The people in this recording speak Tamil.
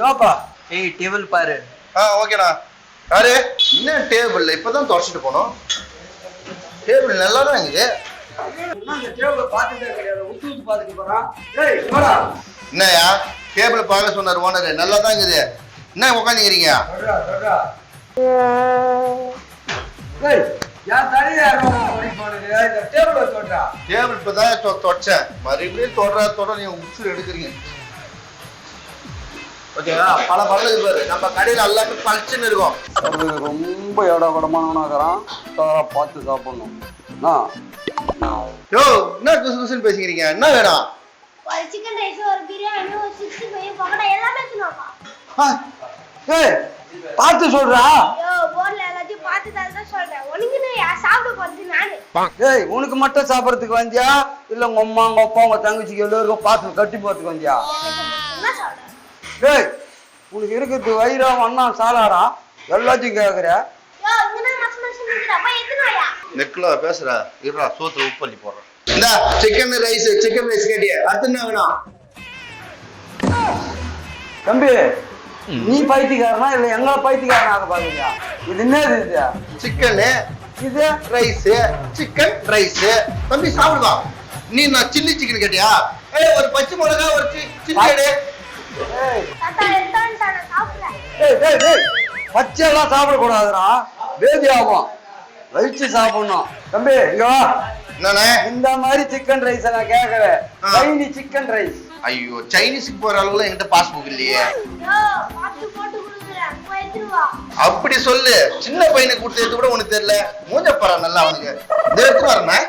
யோப்பா ஏய் டேபிள் பாரு. ஓகேண்ணா. யாரு என்ன டேபிள் இப்பதான் தொடச்சிட்டு போனோம். டேபிள் நல்லா தான் இருக்குது. என்னயா டேபிள் பார்க்க சொன்னார் ஓனர், நல்லா தான் இருக்குது. என்ன உட்காந்துக்கிறீங்க? டேபிள் இப்பதான் தொடச்சேன், மறுபடியும் தொடர நீங்க உச்சு எடுக்கிறீங்க. ஓகேவா? பல பழகு பாரு, நம்ம கடையில் எல்லாமே பளிச்சுன்னு இருக்கும். ரொம்ப இட கூடமானவனாகிறான், பார்த்து சாப்பிடணும். யோ என்ன குசு குசுன்னு பேசிக்கிறீங்க? என்ன வேணும்? ஒரு சிக்கன் ரைஸ், ஒரு பிரியாணி, ஒரு 65 பக்கோடா எல்லாமே எடுத்துனோம்ப்பா. ஏய் பார்த்து சொல்றா. யோ போர்ல எல்லாத்தையும் பார்த்து தான் சொல்றேன். உனக்கு சாப்பிட போறது நானு. ஏய் உனக்கு மட்டும் சாப்பிடறதுக்கு வந்தியா இல்ல உங்க அம்மா உங்க அப்பா உங்க தங்கச்சிக்கு எல்லாருக்கும் பார்த்து கட்டி போறதுக்கு வந்தியா? என்ன சொல்ற? ஏய் உனக்கு இருக்கிறது வயிறா அண்ணா சாலாடா எல்லாத்தையும் கேக்குற. யோ இங்கனா மச்சி நிக்குடா, போய் எடுத்துனோயா. நெக்ல பேசுற இருடா, சோத்துல உப்பு பண்ணி போடுறேன். இந்த சிக்கன் ரைஸ் கேட்டியே, அது என்ன வேணும்? தம்பி நீ பைத்தியக்காரனா இல்ல எங்களை பைத்தியக்காரனாக பாக்குறியா? இது என்னது? இது சிக்கனு, இது ரைஸ், சிக்கன் ரைஸ். தம்பி சாப்பிடுவா. நீ நான் சில்லி சிக்கன் கேட்டியா? ஒரு பச்சை மிளகா, ஒரு சில்லி. தாத்தா எடுத்தானே சாப்பிடுறேன். ஏய் பச்சையெல்லாம் சாப்பிடக்கூடாதுடா, பேதி ஆகும். வயிற்று சாப்பிடணும். தம்பி இங்க வா. என்னண்ணே? இந்த மாதிரி சிக்கன் ரைஸ் நான் கேட்கறேன். Saini chicken rice. ஐயோ சைனீஸுக்கு போற அளவுல என்கிட்ட பாஸ்புக் இல்லையே. யோ பாத்து போட்டு குடுக்குறேன், போய் எடுத்துவா. அப்படி சொல்லு. சின்ன பையனுக்கு கொடுத்து எடுத்து கூட உனக்கு தெரியல. மூஞ்ச பாரு நல்லா அவனுக்கு. இந்த எடுத்து வரேன்.